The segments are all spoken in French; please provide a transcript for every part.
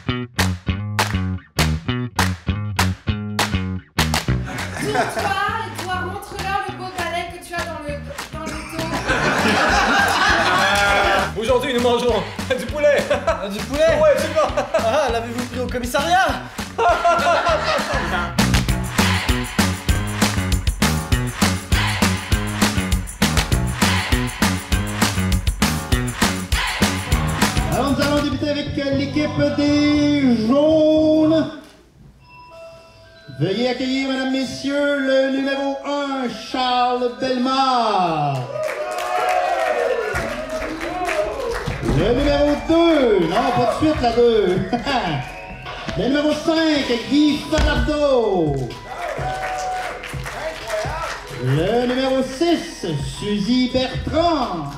Toi, montre-leur le beau balai que tu as dans le dos. Aujourd'hui, nous mangerons du poulet. Du poulet? Ouais, tu vas. Ah, l'avez-vous pris au commissariat? Alors nous allons débuter avec l'équipe des jaunes. Veuillez accueillir, mesdames, messieurs, le numéro 1, Charles Bellemare. Le numéro 2, non, pas de suite la 2. Le numéro 5, Guy Falardeau. Le numéro 6, Suzy Bertrand.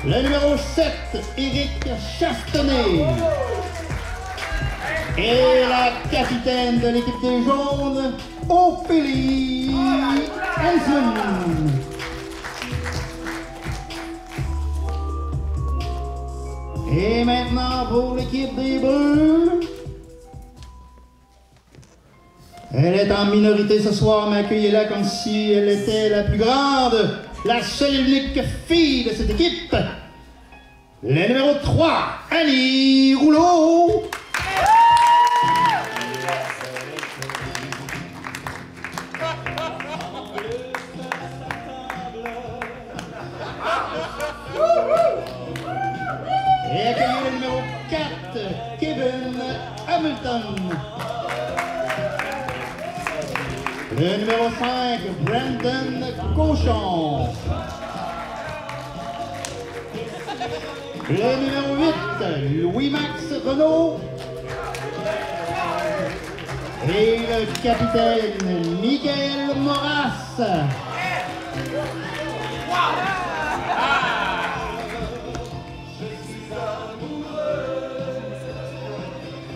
Le numéro 7, Éric Chastenay. Et la capitaine de l'équipe des jaunes, Ophélie Hensman. Et maintenant pour l'équipe des bleus. Elle est en minorité ce soir, mais accueillez-la comme si elle était la plus grande, la seule et unique fille de cette équipe. Le numéro 3, Annie Rouleau. Et accueillez le numéro 4, Kevin Hamilton. Le numéro 5, Brandon Cochon. Le numéro 8, Louis-Max Renaud. Et le capitaine Miguel Moras.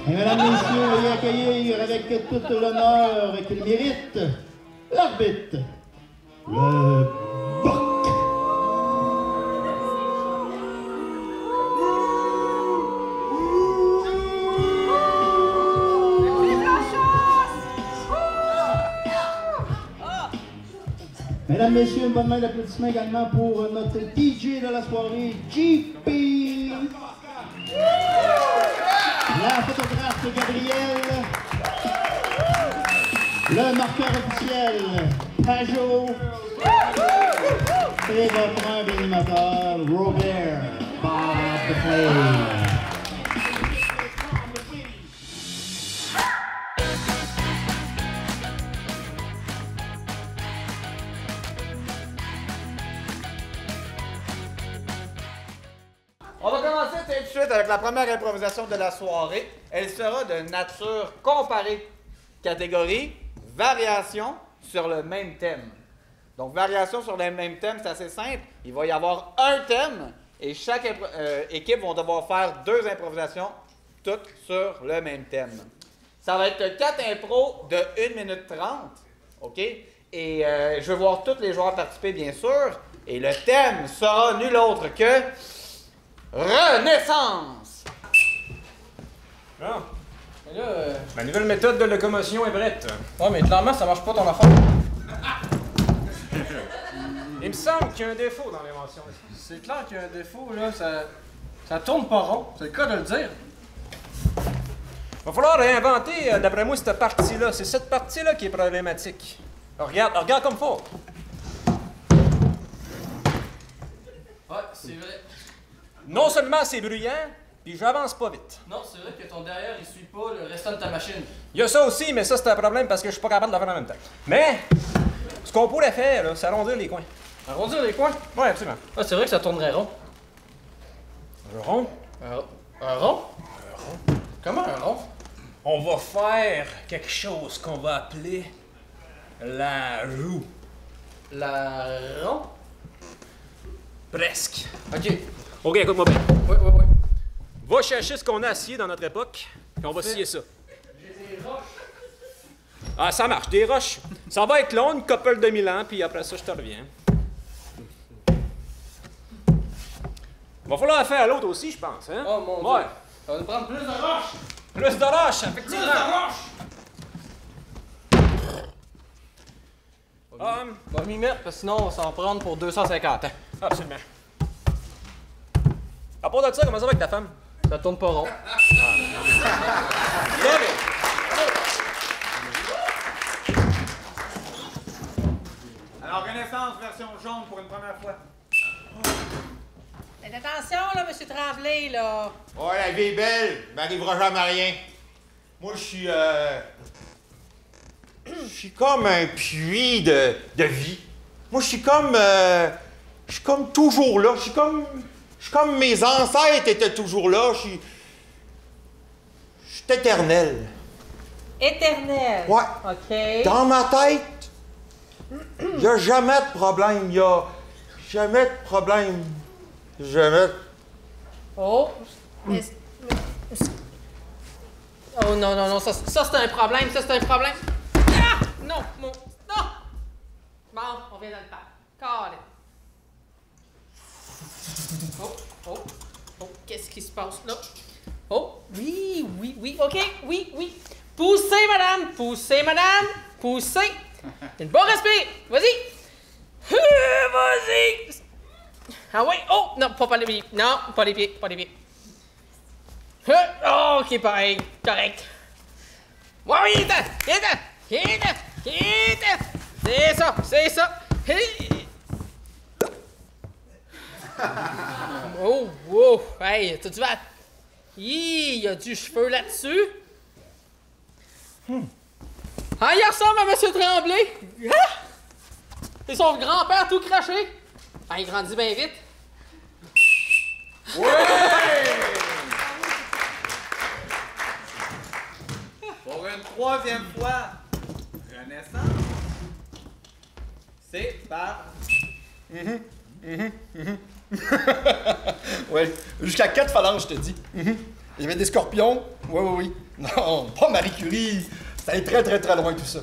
Et mesdames, messieurs, veuillez accueillir avec tout l'honneur qu'il mérite l'arbitre, le Boc. Mesdames, messieurs, une bonne main d'applaudissements également pour notre DJ de la soirée, JP. La photographe Gabriel, le marqueur officiel Pajot et votre humble animateur Robert Bob Flay. On va commencer tout de suite avec la première improvisation de la soirée. Elle sera de nature comparée. Catégorie, variation sur le même thème. Donc, variation sur le même thème, c'est assez simple. Il va y avoir un thème et chaque équipe va devoir faire 2 improvisations, toutes sur le même thème. Ça va être 4 impros de 1 minute 30, OK? Et je vais voir tous les joueurs participer, bien sûr. Et le thème sera nul autre que... Renaissance! Ah. Mais là, Ma nouvelle méthode de locomotion est prête. ouais, mais clairement, ça marche pas ton affaire. Il me semble qu'il y a un défaut dans l'invention. C'est clair qu'il y a un défaut, là. Ça tourne pas rond. C'est le cas de le dire. Va falloir réinventer, d'après moi, cette partie-là. C'est cette partie-là qui est problématique. Regarde comme faut. Ouais, c'est vrai. Non seulement c'est bruyant, puis j'avance pas vite. Non, c'est vrai que ton derrière, il suit pas le restant de ta machine. Il y a ça aussi, mais ça c'est un problème parce que je suis pas capable de le faire en même temps. Mais, ce qu'on pourrait faire, là, c'est arrondir les coins. Arrondir les coins? Oui, absolument. Ah, c'est vrai que ça tournerait rond. Un rond? Un rond? Un rond? Comment un rond? On va faire quelque chose qu'on va appeler la roue. La rond? Presque. Ok. Ok, écoute-moi bien. Oui. Va chercher ce qu'on a scié dans notre époque, puis on va scier ça. J'ai des roches. Ah, ça marche, des roches. Ça va être long, une couple de 1000 ans, puis après ça, je te reviens. Va falloir faire à l'autre aussi, je pense, hein? Oh mon Ouais. Dieu. Ça va nous prendre plus de roches. Plus de roches, Plus effectivement. de roches. Um, Va m'y mettre, parce que sinon on va s'en prendre pour 250 ans. absolument. À part de ça, comment ça va avec ta femme? Ça tourne pas rond. Alors, Renaissance version jaune pour une première fois. Faites attention, là, M. Tremblay, là. Ouais, la vie est belle, il m'arrivera jamais rien. Moi, je suis comme un puits de vie. Moi, je suis comme toujours là. Je suis comme mes ancêtres étaient toujours là. Je suis éternel. Éternel. Ouais. OK. Dans ma tête, il n'y a jamais de problème. Il n'y a jamais de problème. Jamais. Oh. Oh non, non, non, ça c'est un problème, ça c'est un problème. Ah! Non, mon. Non! Bon, on vient dans le parc. Carré. Oh, oh, oh, qu'est-ce qui se passe là? Oh, oui, oui, oui, OK, oui, oui. Poussez, madame, poussez, madame, poussez. Une bonne respire, vas-y. Vas-y. Ah oui, oh, non, pas les pieds, non, pas les pieds, pas les pieds. Oh, OK, pareil, correct. Ouais, oui, il est c'est ça. Oh, wow, hey, tu vas. Il y a du cheveu là-dessus. Ah, il ressemble à M. Tremblay. Ah! Et son grand-père tout craché. Ah, il grandit bien vite. Pour une troisième fois, Renaissance. C'est par... Ouais, jusqu'à 4 phalanges, je te dis. Il y avait des scorpions. Oui, oui, oui. Non, pas Marie Curie. Ça allait très, très, très loin, tout ça.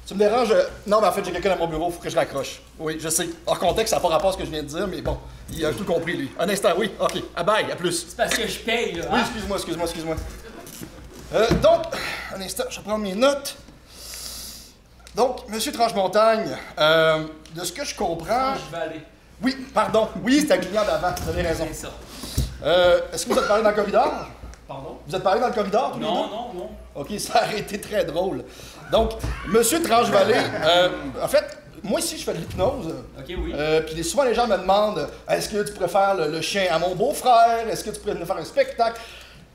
Tu me déranges? Non, mais en fait, j'ai quelqu'un dans mon bureau, faut que je raccroche. Oui, je sais. Hors contexte, ça n'a pas rapport à ce que je viens de dire, mais bon, il a tout compris, lui. Un instant, oui, OK. À bye, à plus. C'est parce que je paye, là. Oui, excuse-moi. Donc, un instant, je vais prendre mes notes. Donc, Monsieur Tranche-Montagne, de ce que je comprends... Tranche-Vallée. Oui, pardon. Oui, c'était un client d'avant, vous avez raison. C'est ça. Est-ce que vous êtes parlé dans le corridor? Pardon? Vous êtes parlé dans le corridor, tous les deux? Non. OK, ça a été très drôle. Donc, Monsieur Tranche-Vallée, en fait, moi ici, je fais de l'hypnose. OK, oui. Puis souvent, les gens me demandent, est-ce que tu pourrais faire le chien à mon beau-frère? Est-ce que tu pourrais nous faire un spectacle?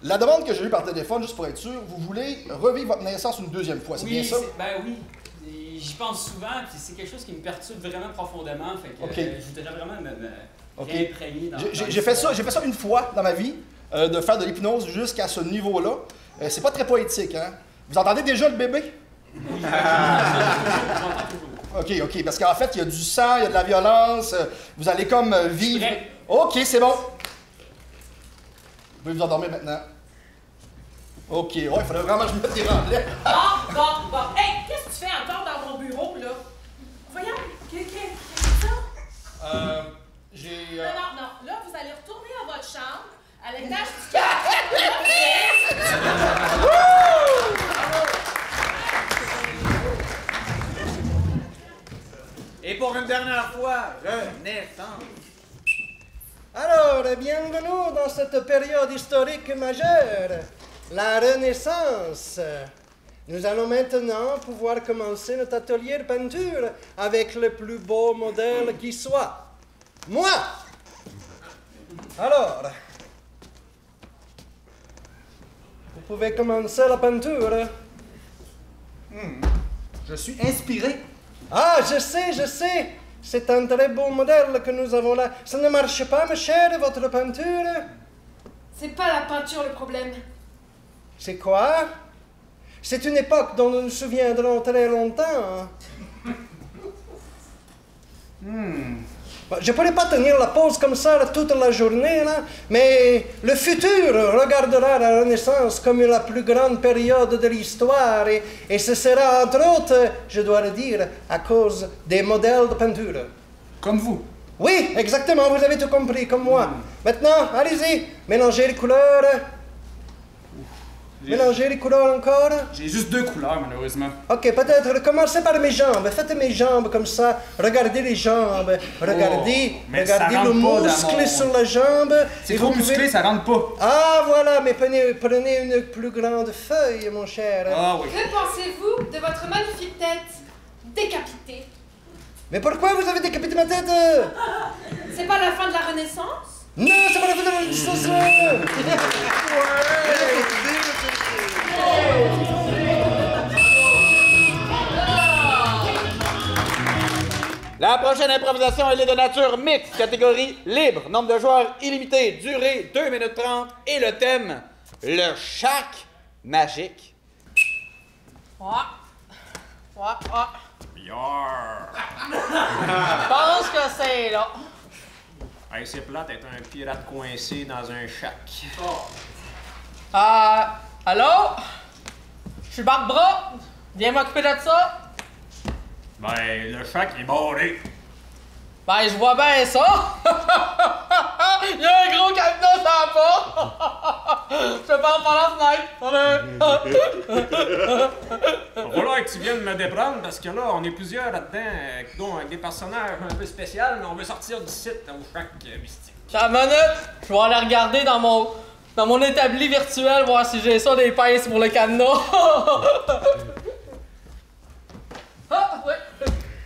La demande que j'ai eue par téléphone, juste pour être sûr, vous voulez revivre votre naissance une deuxième fois, c'est bien ça? Oui. J'y pense souvent, puis c'est quelque chose qui me perturbe vraiment profondément. Fait que OK. je voudrais vraiment me OK. réimprégner dans J'ai fait ça une fois dans ma vie, de faire de l'hypnose jusqu'à ce niveau-là. C'est pas très poétique, hein? Vous entendez déjà le bébé? OK, parce qu'en fait, il y a du sang, il y a de la violence, vous allez comme vivre... OK, c'est bon. Vous pouvez vous endormir maintenant. OK, ouais, il faudrait vraiment que je mette des remblais. Bon. Hey, qu'est-ce que tu fais encore dans mon bureau, là? Voyons, qu'est-ce que c'est ça? J'ai... Non. Là, vous allez retourner à votre chambre, à l'étage du Et pour une dernière fois, Renaissance. Alors, bienvenue dans cette période historique majeure, la Renaissance. Nous allons maintenant pouvoir commencer notre atelier de peinture avec le plus beau modèle qui soit. Moi! Alors, vous pouvez commencer la peinture. Je suis inspiré. Ah, je sais. C'est un très beau modèle que nous avons là. Ça ne marche pas, ma chère, votre peinture? C'est pas la peinture le problème. C'est quoi? C'est une époque dont nous nous souviendrons très longtemps. Je ne pourrais pas tenir la pause comme ça là, toute la journée, là, mais le futur regardera la Renaissance comme la plus grande période de l'histoire et ce sera entre autres, je dois le dire, à cause des modèles de peinture. Comme vous. Oui, exactement, vous avez tout compris, comme moi. Maintenant, allez-y, mélangez les couleurs. Mélangez les couleurs encore. J'ai juste 2 couleurs, malheureusement. Ok, peut-être commencez par mes jambes. Faites mes jambes comme ça. Regardez les jambes. Regardez, mais ça regardez rentre le pas, muscle Damon. sur la jambe. C'est Et trop vous pouvez- musclé, ça rentre pas. Ah, voilà, mais prenez une plus grande feuille, mon cher. Ah oui. Que pensez-vous de votre magnifique tête décapitée? Mais pourquoi vous avez décapité ma tête? C'est pas la fin de la Renaissance? Non, c'est pas la fin de la licence. La prochaine improvisation, elle est de nature mixte, catégorie libre, nombre de joueurs illimité, durée 2 minutes 30 et le thème, le shack magique. Yarr! Je pense que c'est là. Hey, c'est plate d'être un pirate coincé dans un shack. Allô? Je suis Barbara. Viens m'occuper de ça. Ben, le shack est barré. Ben, je vois bien ça. Il y a un gros cadenas sur la porte. Je parle par la fenêtre. Il va falloir que tu viennes me déprendre parce que là, on est plusieurs là-dedans, dont avec des personnages un peu spéciaux, mais on veut sortir du site au shack mystique. J'ai une minute. Je vais aller regarder dans mon établi virtuel, voir si j'ai ça, des pinces pour le cadenas. Ah, oui.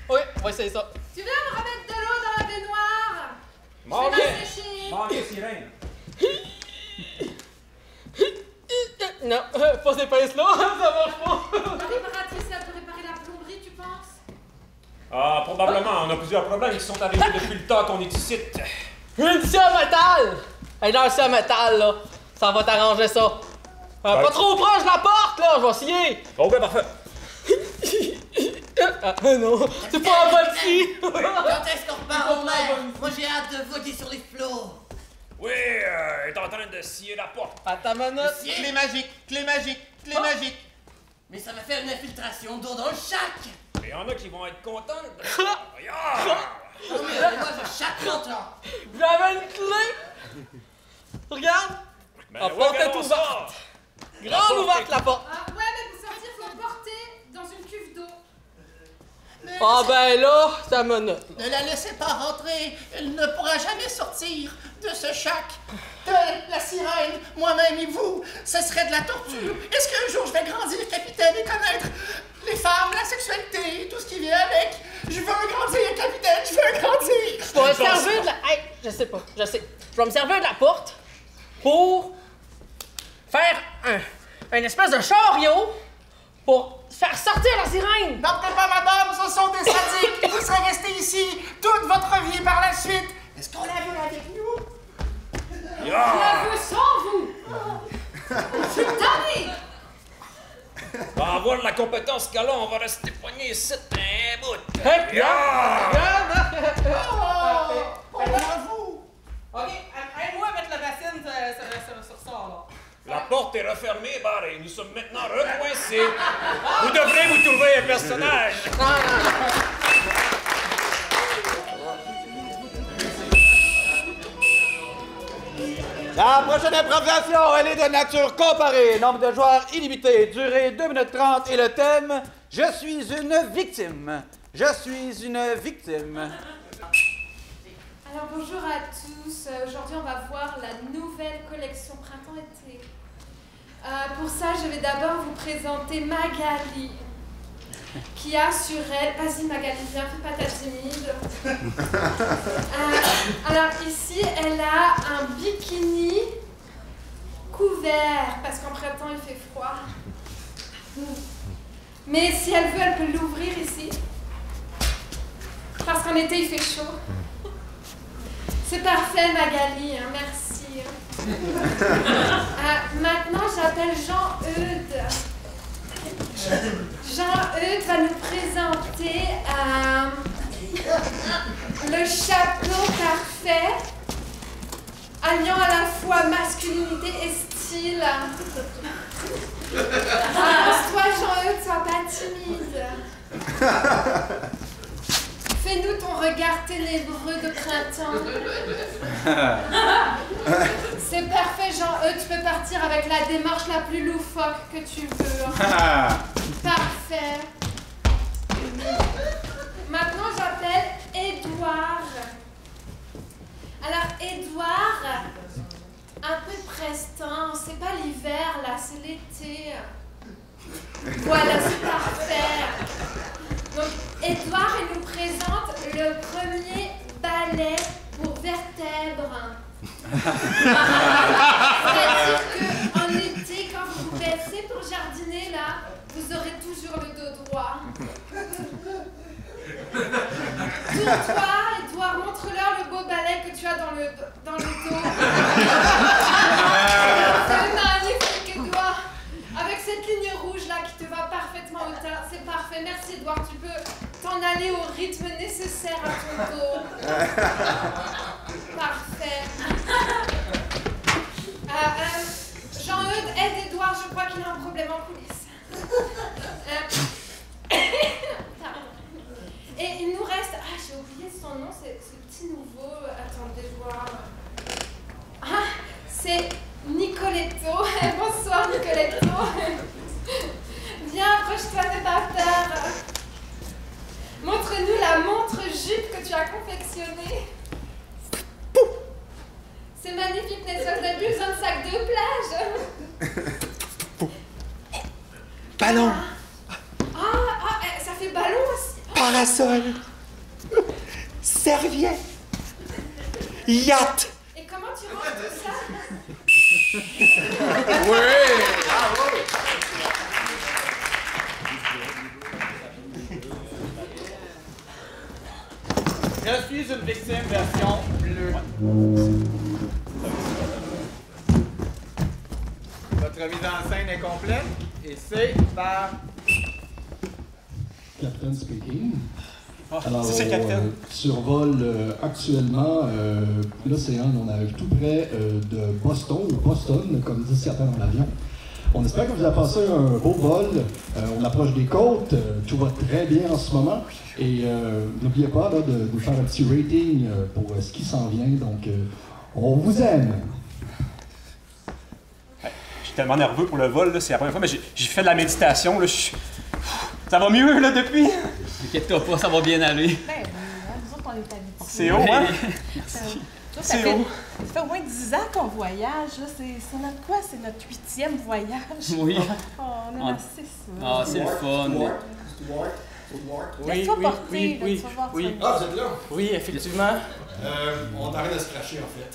Oui, c'est ça. Tu viens me remettre de l'eau dans la baignoire? M'en Je vais viens. m'assécher. M'en viens, sirène. Non, pas ces pinces-là, ça marche pas. La réparatrice a pu réparer la plomberie, tu penses? Ah, probablement, on a plusieurs problèmes qui sont arrivés depuis le temps qu'on est ici. Une scie à métal! Hey, dans le scie à métal, là, ça va t'arranger ça. Pas trop proche de la porte, là, je vais scier. Ok, parfait. Non, c'est pas un bon scie. Quand est-ce qu'on repart en mer? Moi j'ai hâte de voguer sur les flots. Oui, elle est en train de scier la porte. Attends une minute. Clé magique, clé magique, clé magique. Mais ça va faire une infiltration d'eau dans le shack. Il y en a qui vont être contents. Oh, mais moi je shack longtemps. J'avais une clé. Regarde. Ben, La porte est regardons ça. ouverte. Grande ouverte, la porte. Ah, ouais, mais pour sortir, faut porter dans une cuve d'eau. Ah ben là, ça minute. Ne la laissez pas rentrer. Elle ne pourra jamais sortir de ce shack. La sirène, moi-même et vous, ce serait de la torture. Est-ce qu'un jour je vais grandir, capitaine, et connaître les femmes, la sexualité et tout ce qui vient avec? Je veux grandir, capitaine, je veux grandir. Je vais me servir de la... Hey, je sais. Je vais me servir de la porte pour faire un espèce de chariot pour faire sortir la sirène. N'entrez pas, madame, ce sont des sadiques. Vous serez restés ici toute votre vie par la suite. Est-ce qu'on la veut avec nous? Je la veux sans vous. Je suis tannée. On va avoir de la compétence qu'à là, on va rester poignés ici un bout. Hey, Yeah! On va vous. OK, aide-moi à mettre la bassine sur ça, là. La porte est refermée, barrée. Nous sommes maintenant recoincés. Vous devrez vous trouver un personnage. La prochaine improvisation, elle est de nature comparée, nombre de joueurs illimité, durée 2 minutes 30 et le thème, je suis une victime. Je suis une victime. Alors bonjour à tous. Aujourd'hui, on va voir la nouvelle collection printemps-été. Pour ça, je vais d'abord vous présenter Magali, qui a sur elle... Vas-y Magali, viens, fais pas ta timide. Alors ici, elle a un bikini couvert, parce qu'en printemps, il fait froid. Mais si elle veut, elle peut l'ouvrir ici. Parce qu'en été, il fait chaud. C'est parfait, Magali, hein, merci. Maintenant, j'appelle Jean-Eudes. Jean-Eudes va nous présenter le chapeau parfait, alliant à la fois masculinité et style. Toi, Jean-Eudes, sois pas timide. Fais-nous ton regard ténébreux de printemps. C'est parfait, Jean-Eudes, tu peux partir avec la démarche la plus loufoque que tu veux. Parfait. Maintenant, j'appelle Édouard. Alors, Édouard, un peu prestant, c'est pas l'hiver là, c'est l'été. Voilà, c'est parfait. Donc, Édouard, il nous présente le premier ballet pour vertèbres. C'est-à-dire qu'en été, quand vous vous baissez pour jardiner, là, vous aurez toujours le dos droit. Tourne-toi, Édouard, montre-leur le beau balai que tu as dans le dos. C'est magnifique, Édouard. Avec cette ligne rouge là qui te va parfaitement au teint, c'est parfait. Merci, Édouard. Tu peux t'en aller au rythme nécessaire à ton dos. Parfait. Jean-Eudes, aide Édouard, je crois qu'il a un problème en coulisses. Pardon. Et il nous reste... Ah, j'ai oublié son nom, c'est ce petit nouveau... Attendez, voir... Ah, c'est Nicoletto. Bonsoir, Nicoletto. Viens, approche-toi de ta terre. Montre-nous la montre jupe que tu as confectionnée. C'est magnifique, n'est-ce pas? Vous n'avez plus besoin de sac de plage. Ballon. Ça fait ballon aussi. Parasol. Serviette. Yacht. Et comment tu ranges tout ça? Oui! Bravo! Je suis une victime version bleue. Votre mise en scène est complète et c'est par... Captain speaking. Alors, c'est le capitaine. Survole actuellement l'océan. On arrive tout près de Boston, ou Boston, comme disent certains dans l'avion. On espère que vous avez passé un beau vol. On approche des côtes. Tout va très bien en ce moment. Et n'oubliez pas là, de nous faire un petit rating pour ce qui s'en vient. Donc, on vous aime. Je suis tellement nerveux pour le vol. C'est la première fois, mais j'ai fait de la méditation. Là, ça va mieux là depuis? T'inquiète-toi pas, ça va bien aller. Ben, nous autres, on est habitués. C'est haut, hein? Ça fait au moins 10 ans qu'on voyage. C'est notre quoi? C'est notre 8e voyage. Oui. Oh, on aime assez ça. Ah, c'est le fun. Laisse-toi porter, tu vas voir ça. Ah, vous êtes là? Oui, effectivement. On t'arrête de se cracher, en fait.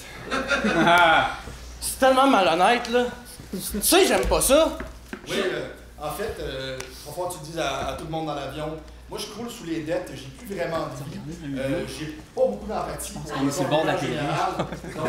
C'est tellement malhonnête, là. Tu sais, j'aime pas ça. Oui, en fait, il va falloir que tu le dises à tout le monde dans l'avion. Moi, je croule sous les dettes, j'ai plus vraiment de vie. J'ai pas beaucoup d'empathie pour c'est bon d'accueillir. Donc,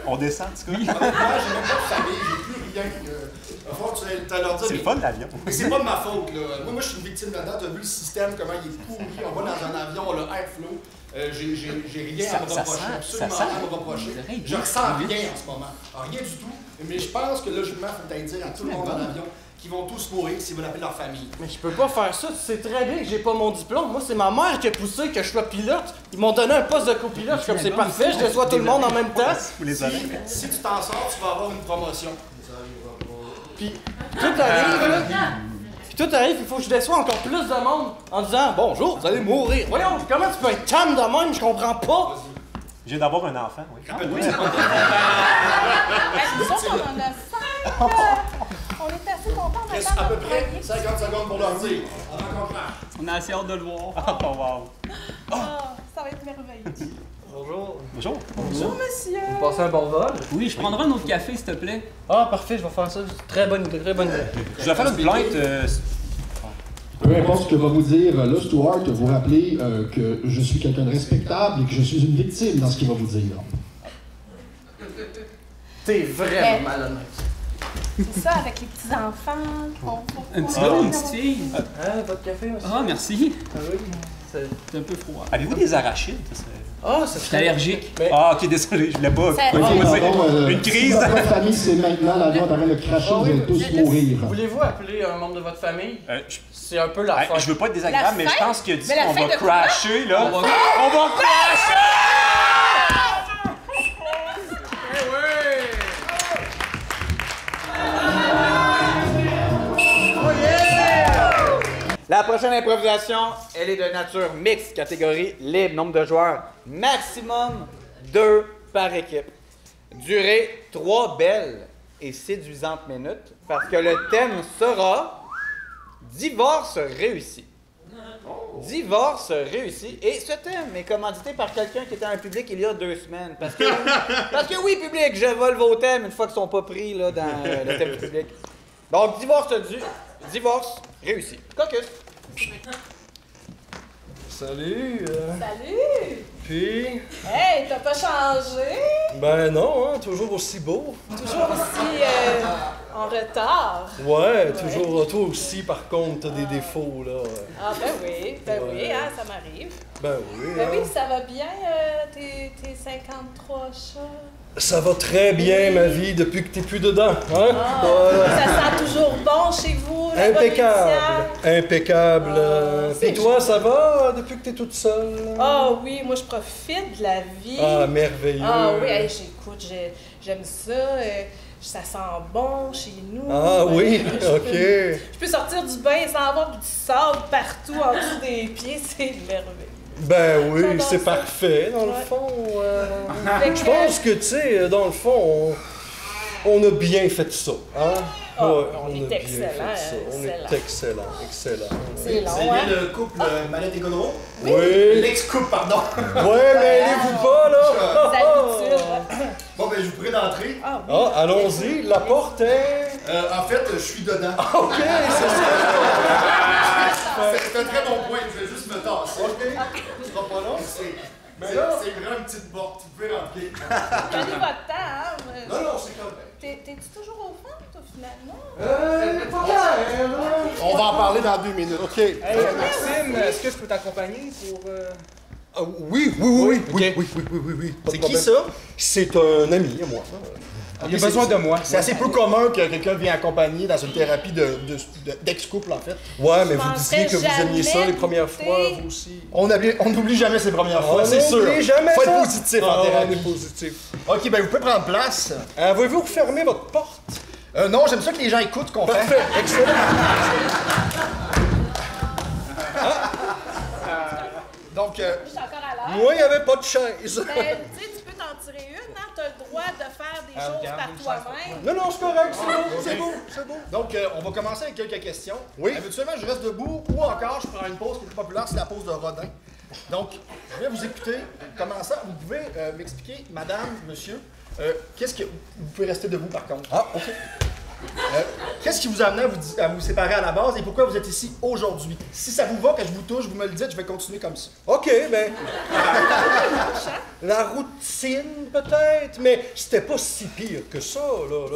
on descend, en tout cas. honnêtement, j'ai même pas de famille, j'ai plus rien. Il va falloir que tu leur dises. C'est le fun, l'avion. Mais c'est pas de ma faute, là. Moi, je suis une victime là-dedans. Tu as vu le système, comment il est pourri. On va dans un avion, on a airflow. J'ai rien à me reprocher, absolument rien à me reprocher. Je ressens rien en ce moment. Rien du tout. Mais je pense que logiquement, il faut peut-être dire à tout le monde dans l'avion qu'ils vont tous mourir s'ils veulent appeler leur famille. Mais je peux pas faire ça, tu sais très bien que j'ai pas mon diplôme. Moi, c'est ma mère qui a poussé que je sois pilote. Ils m'ont donné un poste de copilote, je suis comme c'est parfait, je déçois tout le monde en même temps. Si tu t'en sors, tu vas avoir une promotion. Puis tout arrive, là. Puis tout arrive, il faut que je déçois encore plus de monde en disant bonjour, vous allez mourir. Voyons, comment tu peux être calme de même, je comprends pas. J'ai d'avoir un enfant, oui. Nous autres, on en a 5. On est assez contents Il reste à peu près 50 secondes pour leur dire. Avant qu'on crache. On a assez hâte de le voir. Oh, wow. Ça va être merveilleux. Bonjour. Bonjour. Bonjour, monsieur. Vous passez un bon vol? Oui, je prendrai un autre café, s'il te plaît. Ah, parfait, je vais faire ça. Très bonne idée, très bonne idée. Je dois faire une plainte. Peu importe ce que va vous dire le steward, vous rappelez que je suis quelqu'un de respectable et que je suis une victime dans ce qu'il va vous dire. T'es vraiment malhonnête. C'est ça, avec les petits-enfants. Un petit gars ou une petite fille? Hein, votre café, monsieur? Ah, merci. Ah oui, c'est un peu froid. Avez-vous des arachides? Ah, Je suis allergique. Ah, ok, désolé, je voulais pas. Ça- Une crise. Si votre famille, c'est maintenant, l'avion est en train de cracher, vous allez tous mourir. Voulez-vous appeler un membre de votre famille? C'est un peu la fin. Je veux pas être désagréable, mais je pense qu'il a dit Mais la qu'on fin va de quoi? crasher, là. On va crasher! La prochaine improvisation, elle est de nature mixte, catégorie libre, nombre de joueurs maximum 2 par équipe. Durée 3 belles et séduisantes minutes parce que le thème sera divorce réussi. Divorce réussi. Et ce thème est commandité par quelqu'un qui était en public il y a 2 semaines. Parce que oui, public, je vole vos thèmes une fois qu'ils sont pas pris là, dans le thème du public. Donc, divorce réussi. Caucus. Salut. Salut! Puis, Hey, t'as pas changé? ben non, hein, toujours aussi beau. Toujours aussi en retard. Ouais, toujours. Toi aussi, par contre, t'as des défauts, là. Ah oui, hein, ça m'arrive. Ben oui. Ben hein. oui, ça va bien, tes 53 chats. Ça va très bien, ma vie, depuis que t'es plus dedans, hein? Ah, Ouais. ça sent toujours bon chez vous, la Impeccable. bonne Impeccable. c'est Puis toi, ça va depuis que t'es toute seule? Ah oui, moi je profite de la vie. Ah, merveilleux. Ah oui, hey, j'écoute, j'aime ça. Ça sent bon chez nous. Ah oui, ok. Je peux sortir du bain sans avoir du sable partout en dessous des pieds, c'est merveilleux. Ben oui, J'adore c'est ça. parfait, dans le Ouais. fond. Fait Je que- pense que, tu sais, dans le fond, on a bien fait ça, hein? Ah, Ouais, on a est bien excellent, fait ça. On excellent. est excellent. C'est long, C'est hein? bien le couple Manette et Godreau? Oui. L'ex-couple, pardon. Ouais, mais allez-vous pas, là? Les habitudes. Bon, ben, je vous prie d'entrer. Ah oui. Ah, allons-y, la porte est... En fait, je suis dedans. Ok, c'est ça. C'est un très bon point, je vais juste me tasser. Ok, tu seras pas long? C'est vraiment une petite porte, vous pouvez rentrer. Prenez votre temps, hein? Non, non, c'est correct. T'es-tu toujours au fond, toi, finalement? Pas clair, On va en parler dans 2 minutes. Ok. Hey, Maxime, est-ce que je peux t'accompagner pour. Ah, oui. C'est qui ça? C'est un ami à moi. Il a besoin de moi. C'est assez peu commun que quelqu'un vienne accompagner dans une thérapie d'ex-couple, en fait. Ouais, mais vous penserais disiez que vous aimiez ça les jamais premières goûter. fois, vous aussi. On n'oublie jamais ses premières fois, c'est sûr. n'oublie jamais Faut ça. être positif en On thérapie. est positif. Ok, ben vous pouvez prendre place. Voulez-vous fermer votre porte? Non, j'aime ça que les gens écoutent ce qu'on fait. Parfait, excellent. Donc, Je suis encore à l'heure. Moi, il n'y avait pas de chaise. Ben, tu sais, tu peux t'en tirer une, hein? T'as le droit de faire des choses par toi-même. Non, c'est correct, c'est beau. Donc, on va commencer avec quelques questions. Oui. Habituellement, je reste debout ou encore je prends une pause qui est plus populaire, c'est la pause de Rodin. Donc, je vais vous écouter. Commençant, vous pouvez m'expliquer, madame, monsieur, qu'est-ce que. Vous pouvez rester debout par contre. Ah, ok. Qu'est-ce qui vous a amené à vous séparer à la base et pourquoi vous êtes ici aujourd'hui? Si ça vous va, que je vous touche, vous me le dites, je vais continuer comme ça. Ok, ben. La routine, peut-être, mais c'était pas si pire que ça, là.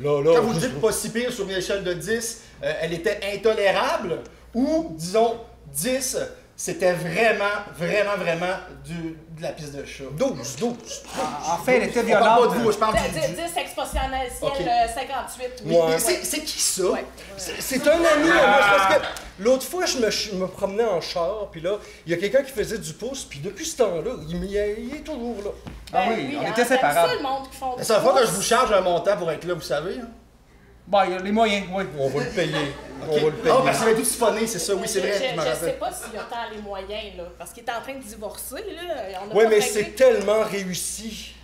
Quand vous dites pas si pire sur une échelle de 10, elle était intolérable ou, disons, 10, c'était vraiment de la piste de chat. 12. En fait, elle était On parle pas violente. de vous, je parle du... 10 expositionnel ciel, Ok. 58, oui. Ouais. Mais c'est qui ça? Ouais. C'est un ami à moi, parce que l'autre fois, je me promenais en char, puis là, il y a quelqu'un qui faisait du pouce, puis depuis ce temps-là, il est toujours là. Ah oui, on hein, était t'aimes séparables. ça, le monde qui font La du seule fois que pouce? je vous charge un montant pour être là, vous savez. Hein? Bon, il y a les moyens, oui. On va le payer. Ok. On va le payer. Ah, parce qu'il va tout siphonner, c'est ça, oui, c'est vrai, je me Je sais rappelle. pas s'il a tant les moyens, là. Parce qu'il est en train de divorcer, là. On a Ouais, pas mais réglé. c'est tellement réussi.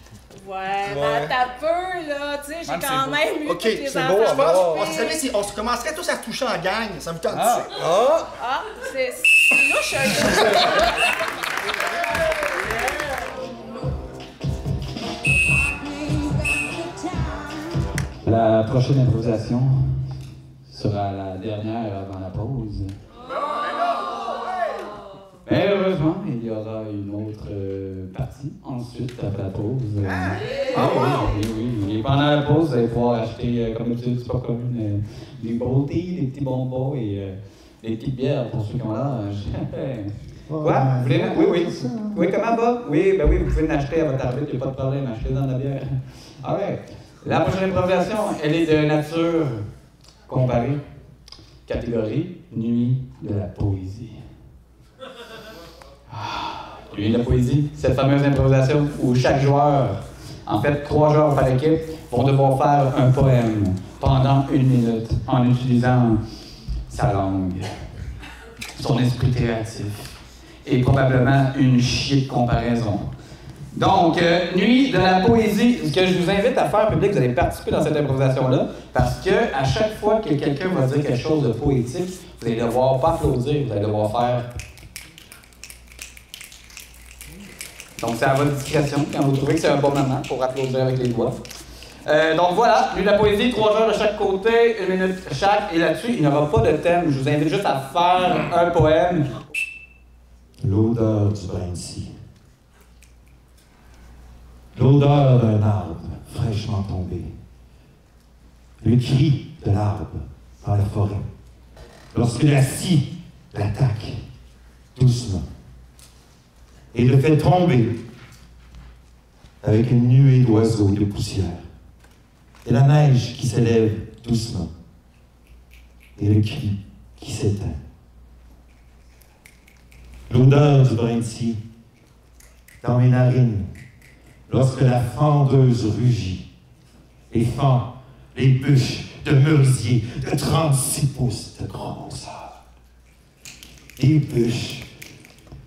Ouais, Ouais. mais t'as peu, là. Tu sais, j'ai Même quand c'est même eu Ok, tous les c'est enfants. beau à Je pense, voir. on se savait si on se commencerait tous à se toucher en gang, ça vous tente Ah. Ah! Ah, c'est louche, un peu. La prochaine improvisation sera la dernière avant la pause. Mais heureusement, il y aura une autre partie ensuite après la pause. Oui. Et pendant la pause, vous allez pouvoir acheter, comme d'habitude, du popcorn, des bouteilles, des petits bonbons et des petites bières pour ceux qui ont l'âge. Quoi? Vous voulez... Oui, oui. Oui, comment va? Oui, ben oui, vous pouvez l'acheter à votre arbitre, il n'y a pas de problème, achetez dans la bière. Ah ouais. La prochaine improvisation, elle est de nature comparée. Catégorie Nuit de la poésie. Nuit de la poésie, cette fameuse improvisation où chaque joueur, en fait 3 joueurs par équipe, vont devoir faire un poème pendant 1 minute en utilisant sa langue, son esprit créatif et probablement une chier de comparaison. Donc, Nuit de la poésie, ce que je vous invite à faire, public, vous allez participer dans cette improvisation-là, parce que à chaque fois que quelqu'un va dire quelque chose de poétique, vous allez devoir pas applaudir, vous allez devoir faire. Donc, c'est à votre discrétion quand vous trouvez que c'est un bon moment pour applaudir avec les doigts. Donc voilà, Nuit de la poésie, 3 joueurs de chaque côté, 1 minute chaque, et là-dessus, il n'y aura pas de thème. Je vous invite juste à faire un poème. L'odeur du Brindisi. L'odeur d'un arbre fraîchement tombé. Le cri de l'arbre dans la forêt. Lorsque la scie l'attaque doucement et le fait tomber avec une nuée d'oiseaux et de poussière. Et la neige qui s'élève doucement et le cri qui s'éteint. L'odeur du Brindisi dans mes narines, lorsque la fendeuse rugit et fend les bûches de merisier de 36 pouces de grosseur. Des bûches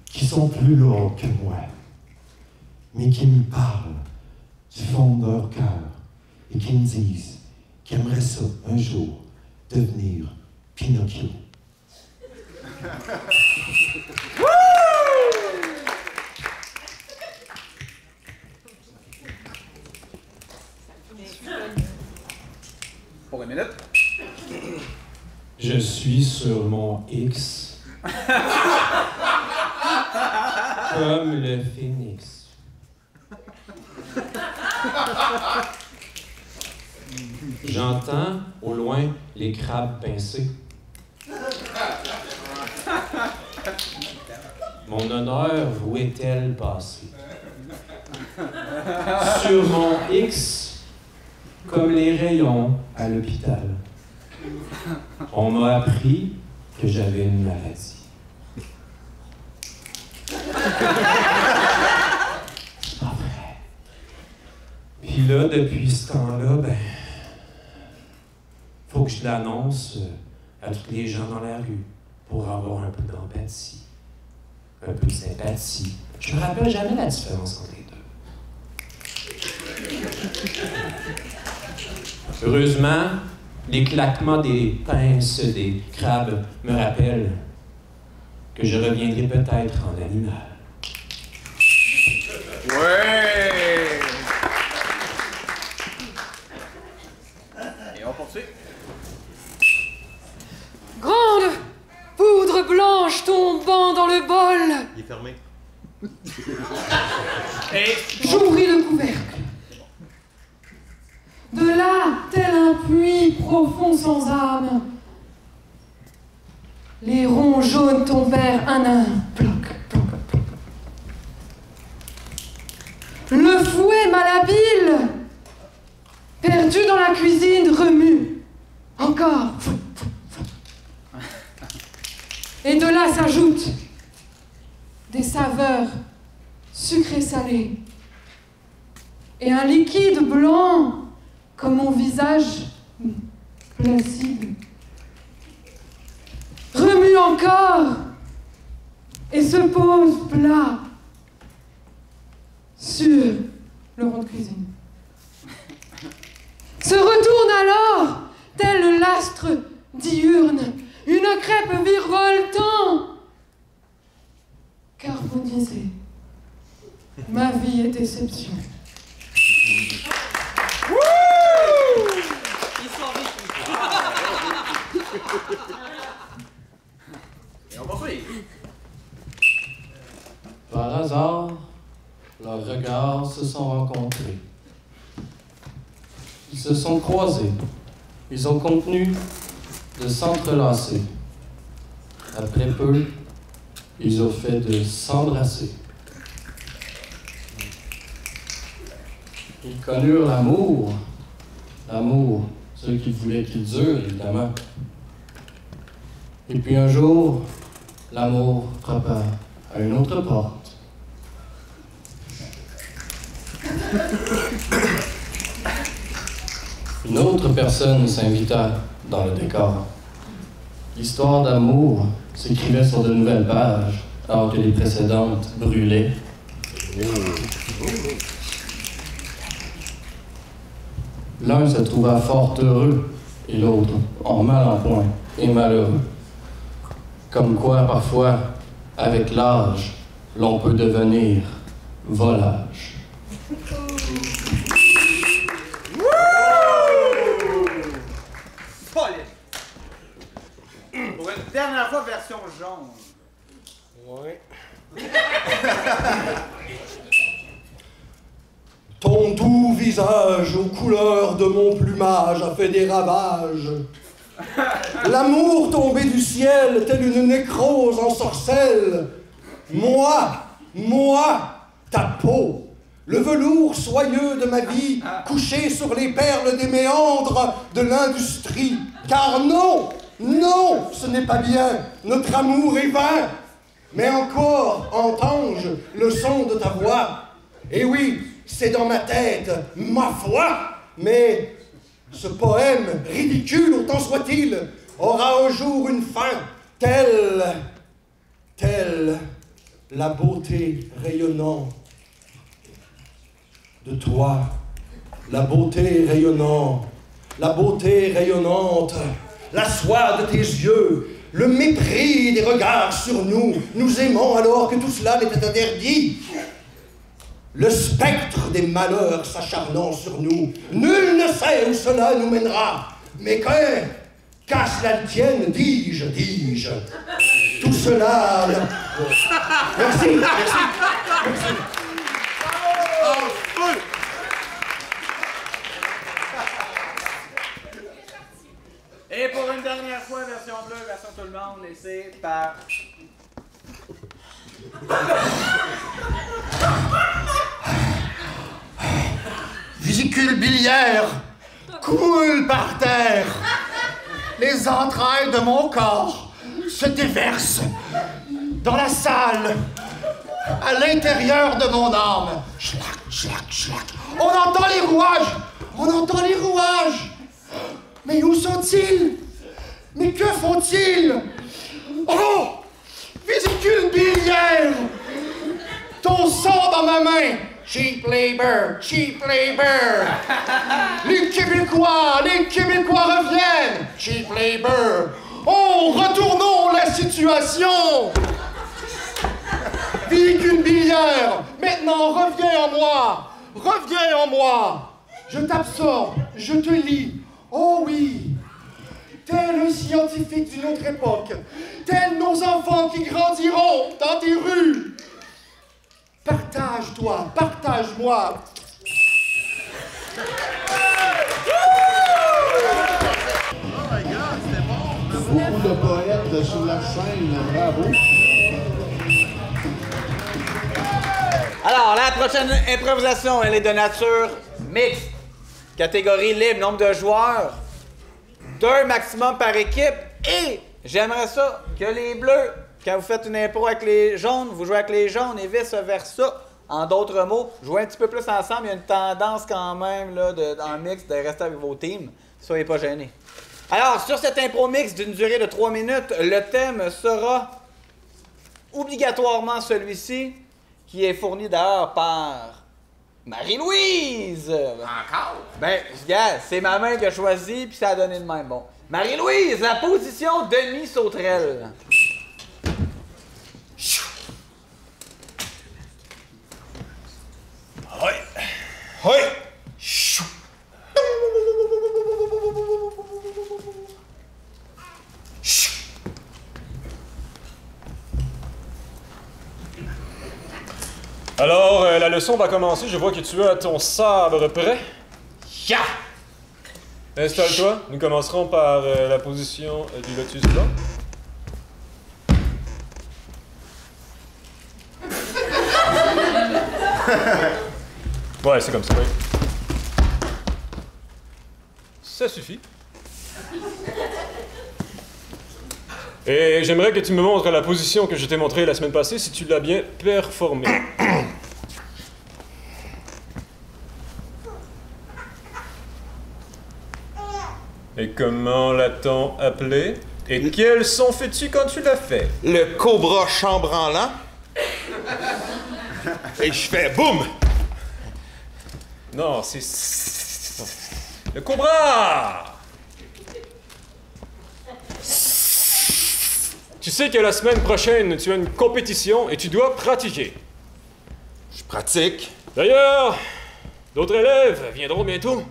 qui sont plus lourdes que moi, mais qui me parlent du fond de leur cœur et qui me disent qu'ils aimeraient ça un jour devenir Pinocchio. Pour 1 minute. Je suis sur mon X. Comme le phénix. J'entends au loin les crabes pincés. Mon honneur, où est-elle passée? Sur mon X, comme les rayons à l'hôpital. On m'a appris que j'avais une maladie. C'est pas vrai. Puis là, depuis ce temps-là, faut que je l'annonce à tous les gens dans la rue pour avoir un peu d'empathie, un peu de sympathie. Je me rappelle jamais la différence entre les deux. Heureusement, les claquements des pinces des crabes me rappellent que je reviendrai peut-être en animal. Ouais! Et on poursuit. Grande poudre blanche tombant dans le bol. Il est fermé. J'ouvris le couvercle. De là, tel un puits profond sans âme, les ronds jaunes tombèrent un à un. Ploc, ploc, ploc. Le fouet malhabile, perdu dans la cuisine, remue. Encore. Et de là s'ajoutent des saveurs sucrées-salées et un liquide blanc comme mon visage placide. Remue encore et se pose plat sur le rond de cuisine. Se retourne alors, tel le lastre diurne, une crêpe virevoltant. Car vous disiez, ma vie est déception. Et on poursuit. Par hasard, leurs regards se sont rencontrés. Ils se sont croisés. Ils ont contenu de s'entrelacer. Après peu, ils eurent fait de s'embrasser. Ils connurent l'amour. L'amour, ce qu'ils voulaient qu'il dure, évidemment. Et puis un jour, l'amour frappa à une autre porte. Une autre personne s'invita dans le décor. L'histoire d'amour s'écrivait sur de nouvelles pages, alors que les précédentes brûlaient. L'un se trouva fort heureux et l'autre en mal en point et malheureux. Comme quoi, parfois, avec l'âge, l'on peut devenir volage. Pour une dernière fois, version jaune. Ouais. Ton doux visage aux couleurs de mon plumage a fait des ravages. L'amour tombé du ciel, tel une nécrose en sorcelle. Moi, ta peau, le velours soyeux de ma vie, couché sur les perles des méandres de l'industrie. Car non, ce n'est pas bien, notre amour est vain. Mais encore entends-je le son de ta voix. Et oui, c'est dans ma tête, ma foi, mais ce poème, ridicule autant soit-il, aura un jour une fin, telle la beauté rayonnante de toi, la beauté rayonnante, la soie de tes yeux, le mépris des regards sur nous, nous aimons alors que tout cela n'était interdit. Le spectre des malheurs s'acharnant sur nous, nul ne sait où cela nous mènera. Mais qu'à cela le tienne, dis-je. Tout cela... Merci. Et pour une dernière fois, version bleue, version tout le monde, laissée par... Vésicule biliaire coule par terre. Les entrailles de mon corps se déversent dans la salle, à l'intérieur de mon âme. Schlac, schlac, schlac. On entend les rouages. Mais où sont-ils? Mais que font-ils? Oh! Vésicule biliaire! Ton sang dans ma main! Cheap labor! Les Québécois reviennent! Cheap labor! Oh, retournons la situation! Vésicule biliaire! Maintenant, reviens en moi! Je t'absorbe, je te lis. Oh oui! Tel un scientifique d'une autre époque, tels nos enfants qui grandiront dans tes rues. Partage-toi, partage-moi. Beaucoup de poètes sur la scène, bravo. Alors, la prochaine improvisation, elle est de nature mixte. Catégorie libre, nombre de joueurs. 2 maximum par équipe. Et j'aimerais ça que les bleus, quand vous faites une impro avec les jaunes, vous jouez avec les jaunes et vice-versa. En d'autres mots, jouez un petit peu plus ensemble. Il y a une tendance quand même là, en mix de rester avec vos teams. Soyez pas gênés. Alors, sur cette impro mix d'une durée de 3 minutes, le thème sera obligatoirement celui-ci, qui est fourni d'ailleurs par Marie-Louise! Encore? Ben, regarde, c'est ma main qui a choisi, puis ça a donné le même. Bon. Marie-Louise, la position demi-sauterelle. Hoi! Alors, la leçon va commencer. Je vois que tu as ton sabre prêt. Ya! Installe-toi. Nous commencerons par la position du lotus blanc. Ouais, c'est comme ça, oui. Ça suffit. Et j'aimerais que tu me montres la position que je t'ai montrée la semaine passée si tu l'as bien performée. Et comment l'a-t-on appelé? Et quel son fais-tu quand tu l'as fait? Le cobra chambranlant. Et je fais boum! Non, c'est... Le cobra! Tu sais que la semaine prochaine, tu as une compétition et tu dois pratiquer. Je pratique. D'ailleurs, d'autres élèves viendront bientôt.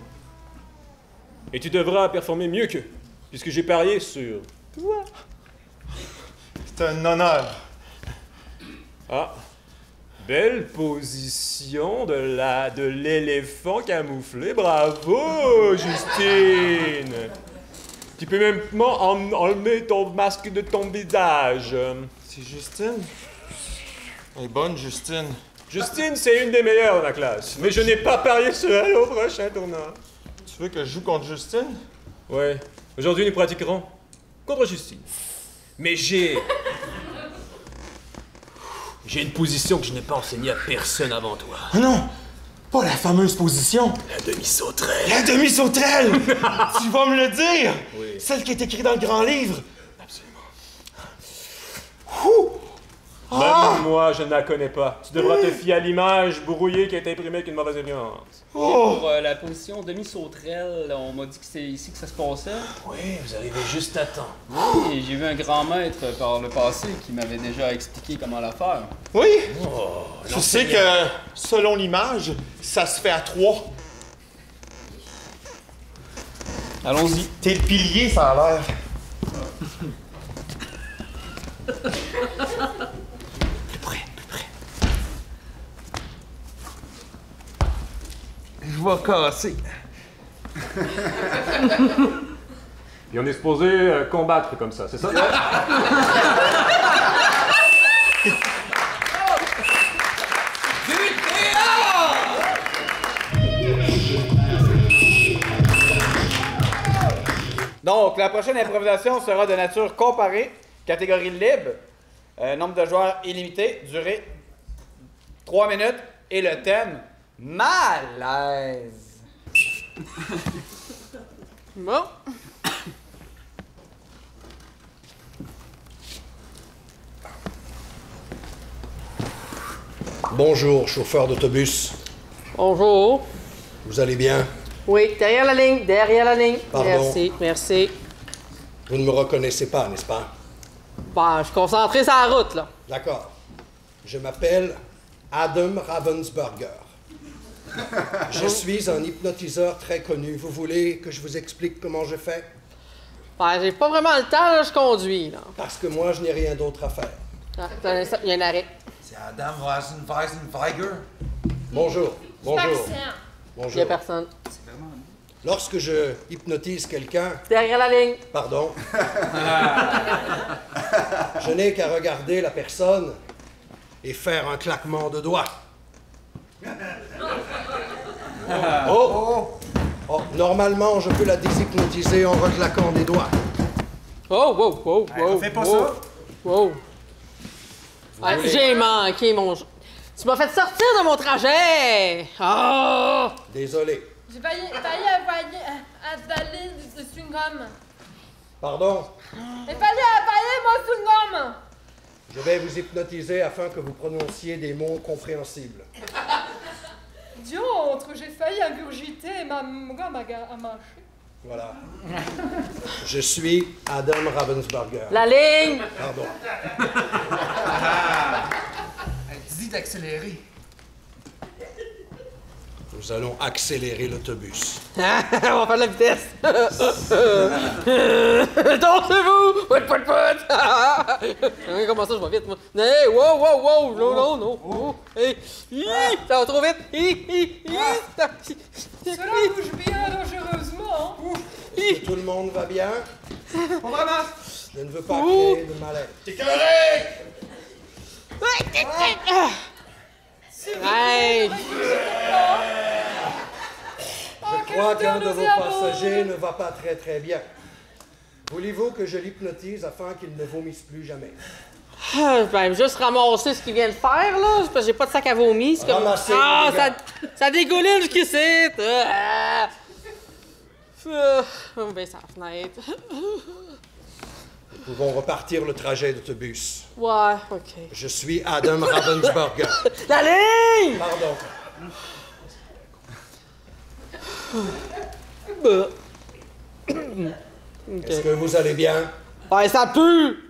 Et tu devras performer mieux qu'eux, puisque j'ai parié sur toi. C'est un honneur. Ah, belle position de l'éléphant camouflé. Bravo, Justine! Tu peux même enlever ton masque de ton visage. C'est Justine? Elle est bonne, Justine. Justine, c'est une des meilleures dans la classe. Mais je n'ai pas parié sur elle au prochain tournoi. Tu veux que je joue contre Justine? Ouais. Aujourd'hui, nous pratiquerons contre Justine. Mais j'ai une position que je n'ai pas enseignée à personne avant toi. Oh non! Pas la fameuse position. La demi-sauterelle. La demi-sauterelle! Tu vas me le dire? Oui. Celle qui est écrite dans le grand livre. Absolument. Ouh! Même moi, je ne la connais pas. Tu devras te fier à l'image brouillée qui a été imprimée avec une mauvaise influence. Pour la position demi-sauterelle, on m'a dit que c'est ici que ça se passait. Oui, vous arrivez juste à temps. Oui, j'ai vu un grand maître par le passé qui m'avait déjà expliqué comment la faire. Oui! Oh, je sais que, selon l'image, ça se fait à 3. Allons-y. T'es le pilier, ça a l'air. Plus près. Je vais casser. Puis on est supposé combattre comme ça, c'est ça? Donc, la prochaine improvisation sera de nature comparée, catégorie libre, nombre de joueurs illimité, durée 3 minutes et le thème malaise. Bon. Bonjour, chauffeur d'autobus. Bonjour. Vous allez bien? Oui, derrière la ligne, derrière la ligne. Pardon. Merci, merci. Vous ne me reconnaissez pas, n'est-ce pas? Bah, je suis concentré sur la route, là. D'accord. Je m'appelle Adam Ravensburger. Je suis un hypnotiseur très connu. Vous voulez que je vous explique comment je fais? Bah, j'ai pas vraiment le temps, là, je conduis, là. Parce que moi, je n'ai rien d'autre à faire. Ah, il y a un arrêt. C'est Adam Weisenweiger. Bonjour. Bonjour. Il n'y Bonjour. a personne. Lorsque je hypnotise quelqu'un... Derrière la ligne. Pardon. Je n'ai qu'à regarder la personne et faire un claquement de doigts. Oh! Oh, normalement, je peux la déshypnotiser en reclaquant des doigts. Oh, wow, wow, wow. Fais pas wow. ça. Wow. Ah, j'ai manqué mon... Tu m'as fait sortir de mon trajet! Oh! Désolé. J'ai failli avaler le chewing-gum. Pardon? J'ai failli avaler mon chewing-gum. Je vais vous hypnotiser afin que vous prononciez des mots compréhensibles. Diantre, j'ai failli ingurgiter et ma gomme a marché. Voilà. Je suis Adam Ravensburger. La ligne! Pardon. Dis d'accélérer. Nous allons accélérer l'autobus. On va faire de la vitesse! Dansez-vous! Pout, pout, pout! Comment ça, je vais vite, moi? Hey, wow, wow, wow! Non, non, non! Oh. Hey! Ça va trop vite! Cela bouge bien dangereusement. Est-ce que tout le monde va bien? Pas vraiment. Je ne veux pas créer de malaise. T'es correct. Hey! Je crois qu'un de vos passagers ne va pas très bien. Voulez-vous que je l'hypnotise afin qu'il ne vomisse plus jamais? Ben, juste ramasser ce qu'il vient de faire, là. C'est parce que j'ai pas de sac à vomi. C'est comme... Ramasser, Ah, les gars. ça dégouline jusqu'ici. On baisse la fenêtre. Nous pouvons repartir le trajet d'autobus. Ouais, OK. Je suis Adam Ravensburger. La ligne! Pardon. Est-ce que vous allez bien? Ben, ça pue!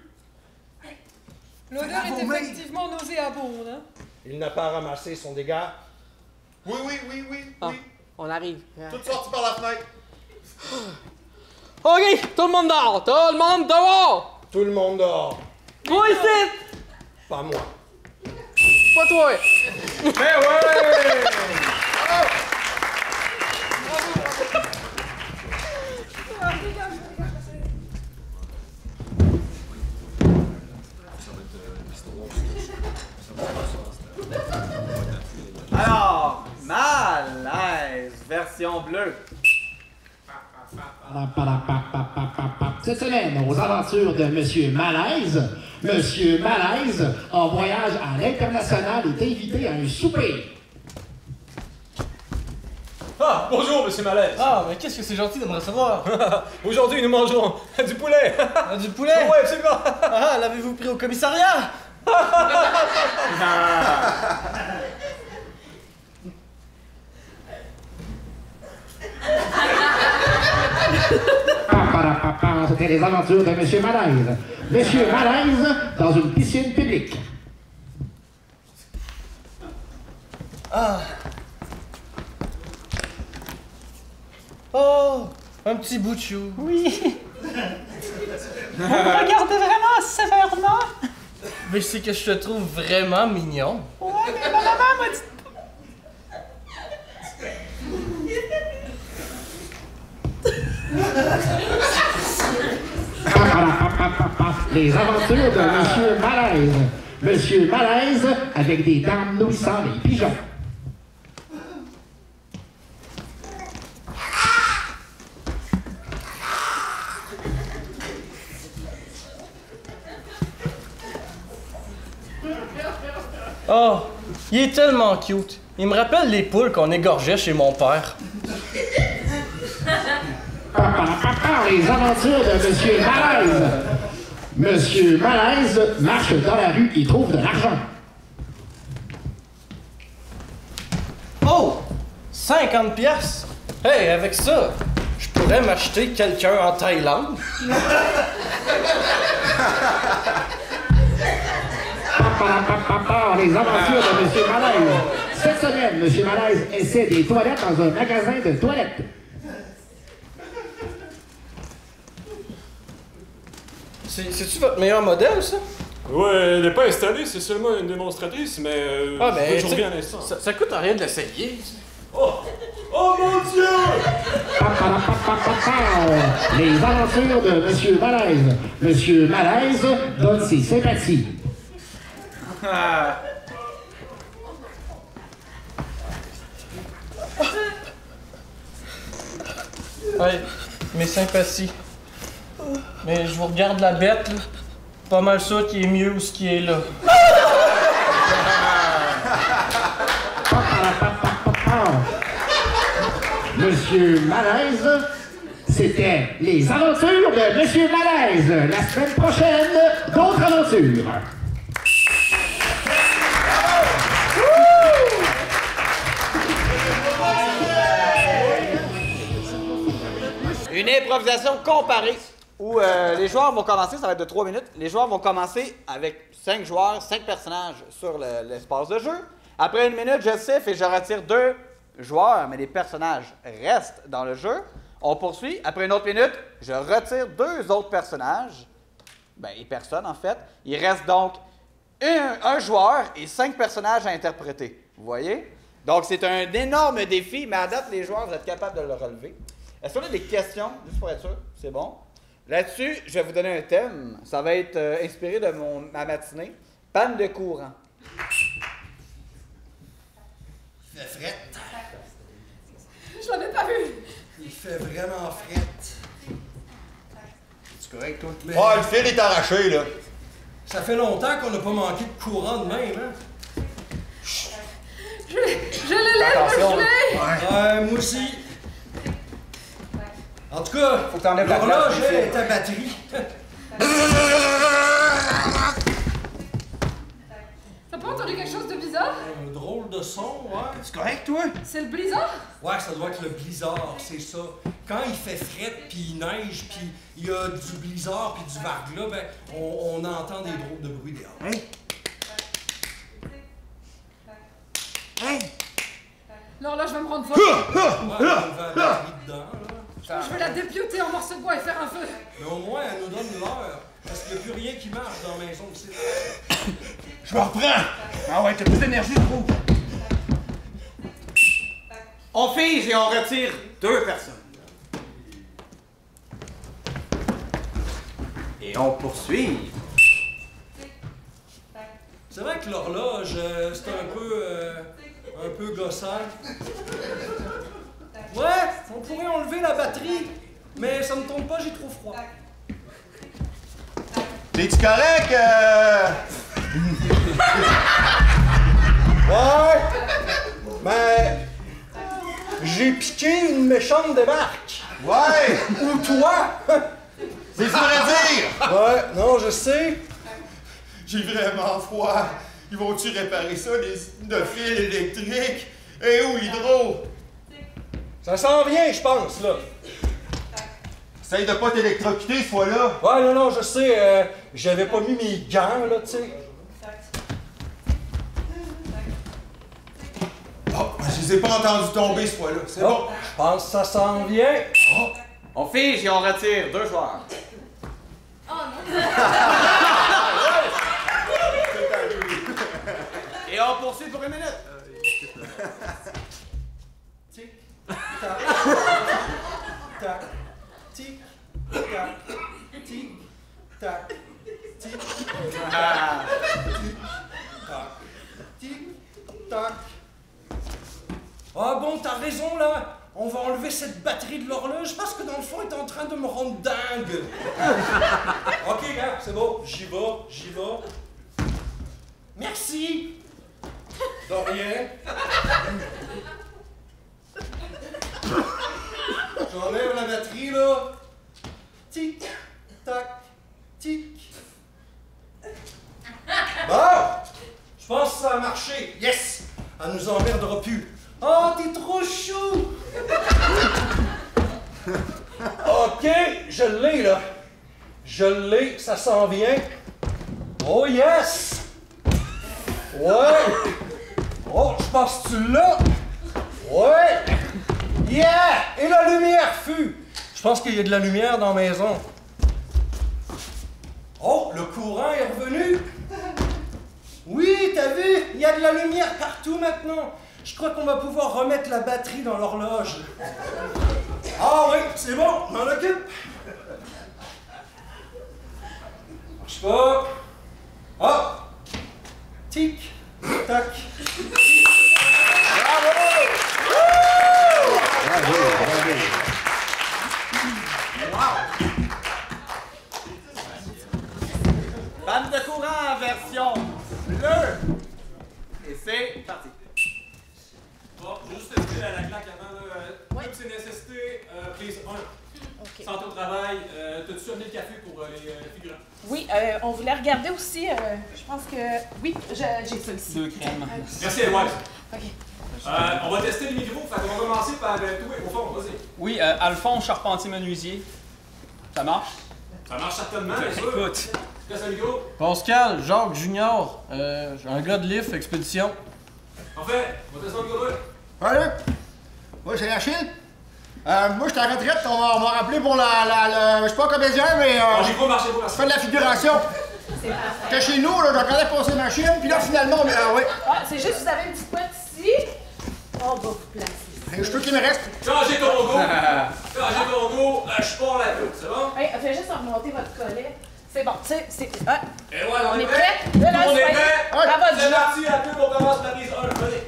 L'odeur est effectivement nauséabonde. Hein? Il n'a pas ramassé son dégât? Oui. Ah, on arrive. Tout sorti par la fenêtre. OK, tout le monde dehors! Tout le monde dehors! Tout le monde dehors. Toi ici! Pas moi. Pas toi! Mais ouais! Alors, malaise, version bleue. Cette semaine, aux aventures de Monsieur Malaise, Monsieur Malaise, en voyage à l'international, est invité à un souper. Ah, bonjour, monsieur Malaise. Ah, mais qu'est-ce que c'est gentil de me recevoir. Aujourd'hui, nous mangerons du poulet. Du poulet? Oui, absolument. Ah, l'avez-vous pris au commissariat? C'était les aventures de Monsieur Malaise. Monsieur Malaise dans une piscine publique. Ah. Oh, un petit bout de chou. Oui. Vous me regardez vraiment sévèrement. Mais c'est que je te trouve vraiment mignon. Ouais, mais ma maman m'a dit... Les aventures de Monsieur Malaise. Monsieur Malaise avec des dames nourrissant les pigeons. Oh, il est tellement cute. Il me rappelle les poules qu'on égorgeait chez mon père. Les aventures de Monsieur Malaise. Monsieur Malaise marche dans la rue et trouve de l'argent. Oh, 50 piastres. Hey, avec ça, je pourrais m'acheter quelqu'un en Thaïlande. Les aventures de Monsieur Malaise. Cette semaine, Monsieur Malaise essaie des toilettes dans un magasin de toilettes. C'est-tu votre meilleur modèle, ça? Ouais, elle n'est pas installée, c'est seulement une démonstratrice, mais. Ah, ben, je reviens à l'instant. Ça coûte rien de l'essayer. Oh! Oh mon Dieu! Les aventures de Monsieur Malaise. Monsieur Malaise donne ses sympathies. Ouais, mes sympathies. Mais je vous regarde la bête, là. Pas mal ça qui est mieux ou ce qui est là. Monsieur Malaise, c'était les aventures de Monsieur Malaise. La semaine prochaine, d'autres aventures. Une improvisation comparée où les joueurs vont commencer, ça va être de 3 minutes. Les joueurs vont commencer avec 5 joueurs, 5 personnages sur l'espace de jeu. Après 1 minute, je siffle et je retire 2 joueurs, mais les personnages restent dans le jeu. On poursuit. Après une autre minute, je retire 2 autres personnages. Ben, et personne, en fait. Il reste donc un joueur et 5 personnages à interpréter. Vous voyez? Donc, c'est un énorme défi, mais à date, les joueurs, vous êtes capables de le relever. Est-ce qu'on a des questions? Juste pour être sûr, c'est bon. Là-dessus, je vais vous donner un thème. Ça va être inspiré de ma matinée. Panne de courant. Il fait frette. Je l'avais pas vu. Il fait vraiment frette. C'est correct, toi? Mais- Ah, le fil est arraché, là. Ça fait longtemps qu'on n'a pas manqué de courant de même, hein? Je l'élève, Attention, je l'ai. Ouais, moi aussi. En tout cas, Faut que t'enlèves la l'horloge place, est à batterie. T'as pas entendu quelque chose de bizarre? Un drôle de son, ouais. C'est correct, toi? C'est le blizzard? Ouais, ça doit être le blizzard, c'est ça. Quand il fait fret, puis il neige, puis il y a du blizzard, puis du verglas, ben, on entend des drôles de bruit dehors. Hey! Hey! L'horloge va me rendre folle. Ouais, on va la batterie dedans, là. Je vais la dépioter en morceaux de bois et faire un feu. Mais au moins, elle nous donne l'heure. Parce qu'il n'y a plus rien qui marche dans la maison ici. Je me reprends! Ah ouais, t'as plus d'énergie, je trouve. On fige et on retire 2 personnes. Et on poursuit. C'est vrai que l'horloge, c'est un peu gossant. Ouais, on pourrait enlever la batterie, mais ça me tombe pas, j'ai trop froid. T'es-tu correct? Ouais, mais j'ai piqué une méchante débarque. Ouais! Ou toi? C'est ça à dire! Ouais, non, je sais. J'ai vraiment froid. Ils vont-tu réparer ça, de fils électriques? Et où l'hydro? Ça s'en vient, je pense, là. Essaye de pas t'électrocuter, ce fois-là. Ouais, non, je sais, j'avais pas mis mes gants, là, tu sais. Oh, je les ai pas entendus tomber, ce fois-là. C'est Oh, bon. je pense que ça s'en vient. Oh. On fige et on retire 2 joueurs. Oh non. Et on poursuit pour 1 minute. Tic, tac, tac, tic, tac, tic, tac, tic, Ah. tac, tic, tac. Ah bon, t'as raison là. On va enlever cette batterie de l'horloge parce que dans le fond, elle est en train de me rendre dingue. Ok, gars, c'est bon. J'y vais. Merci. De rien. J'enlève la batterie, là. Tic, tac, tic. Bon! Je pense que ça a marché. Yes! Elle nous emmerdera plus. Oh, t'es trop chou! OK, je l'ai, là. Je l'ai, ça s'en vient. Oh, yes! Ouais! Oh, je pense que tu l'as! Ouais! Yeah! Et la lumière fut! Je pense qu'il y a de la lumière dans la maison. Oh, le courant est revenu! Oui, t'as vu? Il y a de la lumière partout maintenant. Je crois qu'on va pouvoir remettre la batterie dans l'horloge. Ah oui, c'est bon, on m'en occupe. Marche pas. Ah! Tic, tac. Bravo! Panne de courant en version bleue. Et c'est parti. Bon, juste te dire à la claque avant, là, toutes ces nécessités, prise 1. OK. Santé au travail, t'as-tu amené le café pour les figurants? Oui, on voulait regarder aussi, je pense que... Oui, j'ai ça ici. 2 crèmes. Merci, Edouard. OK. On va tester le micro, fait qu'on va commencer par toi, au fond, vas-y. Oui, Alphonse Charpentier-Menuisier. Ça marche? Ça marche certainement, bien sûr. Écoute. Laisse le micro. Pascal, Jacques Junior, un gars de lift, expédition. Parfait, on va tester le micro. Salut! Moi, c'est Achille. Moi, je suis en retraite. On m'a rappelé pour je suis pas comédien, mais. J'ai pas marché, je fais de la figuration. Que chez nous, là, j'entendais passer machine, puis là, finalement, oui. Ah, c'est juste que vous avez une petite pointe ici. On va vous placer. Je peux qu'il me reste. Changez ton go. Je pars la pute, c'est bon? Hey, faites juste remonter votre collet. C'est bon, c'est... Ah. Et voilà, On est prêt? Là, on est c'est prêt. À votre C'est job. parti, la pub, on commence la prise 1, vas-y.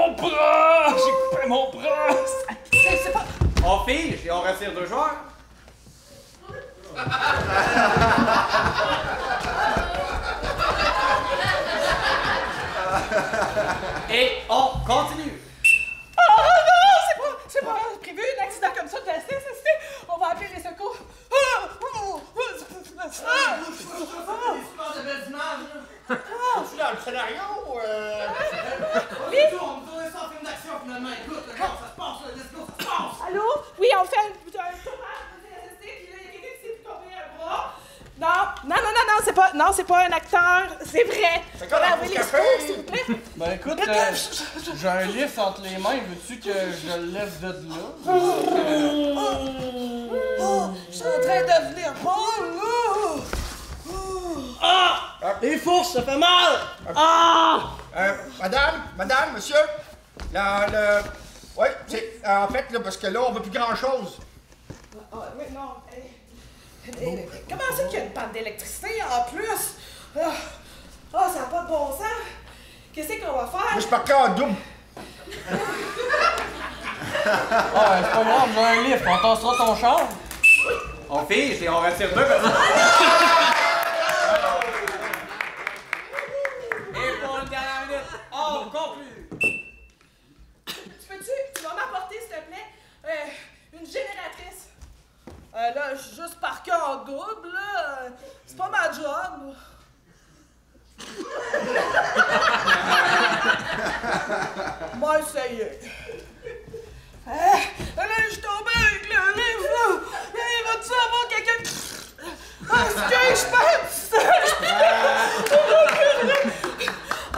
mon bras! J'ai coupé mon bras! C'est pas... On fige et on retire 2 joueurs. Et on continue. Oh non, c'est pas prévu un accident comme ça de la CSST. On va appeler les secours. Je suis dans le scénario. Oui? On me donne ça en film d'action finalement. Écoute, comment ça se passe, là, let's go, ça se passe. Allô? Oui, on fait un tournage de CSST, puis là, il y a quelqu'un qui s'est tombé un bras. Non, c'est pas un acteur, c'est vrai. On va envoyer les secours, s'il vous plaît. Ben écoute, j'ai un lift entre les mains, veux-tu que je le lève de là? Je suis en train de venir bon, là. Ah! Les fourches, ça fait mal! Madame, monsieur, oui, c'est en fait, là, parce que là, on voit plus grand-chose. Oui, non. Comment c'est qu'il y a une panne d'électricité en plus? Ça n'a pas de bon sens. Qu'est-ce qu'on va faire? Moi, je pars en double. C'est pas grave, j'ai un lift, on tassera ton char. On fige et on retire 2 personnes. Et pour une dernière minute, on conclut. Tu vas m'apporter, s'il te plaît, une génératrice. Là, je suis juste parqué en double, là. C'est pas ma job. Moi, ça y est. Là, je suis tombé avec le livre, là. Il va-tu avoir quelqu'un... ce que je pense?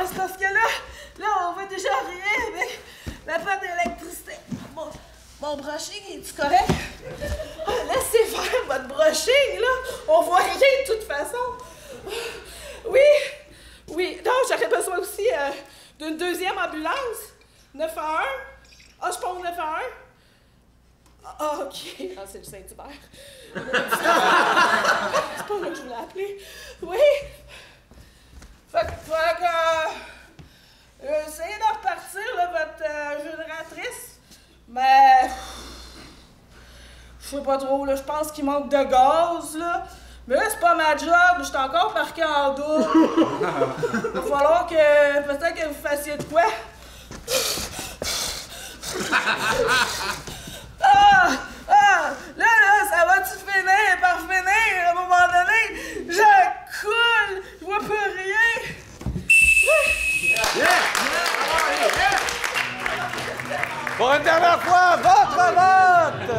C'est parce que là, on voit déjà rien avec la panne d'électricité. Mon brushing, est-tu correct? Laissez faire votre brushing, là. On voit rien de toute façon. Oui. Non, j'aurais besoin aussi d'une deuxième ambulance. 911. Je prends au 911. OK. C'est le Saint-Hubert. C'est pas là que je voulais appeler. Oui. Fait que essayez de repartir, là, votre génératrice. Mais... je sais pas trop, là. Je pense qu'il manque de gaz, là. Mais là, c'est pas ma job. Je suis encore parqué en double. Il va falloir que... peut-être que vous fassiez de quoi. Là, ça va-tu finir par finir? À un moment donné, je coule. Je vois plus rien. Pour une dernière fois, votre vote!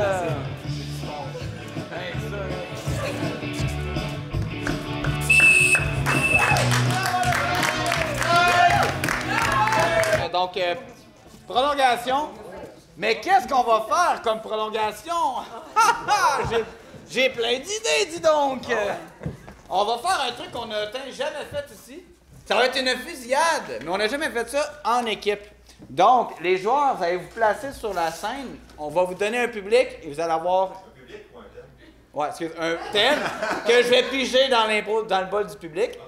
Donc, prolongation. Mais qu'est-ce qu'on va faire comme prolongation? J'ai plein d'idées, dis donc! On va faire un truc qu'on n'a jamais fait ici. Ça va être une fusillade, mais on n'a jamais fait ça en équipe. Donc, les joueurs, vous allez vous placer sur la scène. On va vous donner un public et vous allez avoir... Un public ou un thème? Ouais, excusez, un thème que je vais piger dans le bol du public.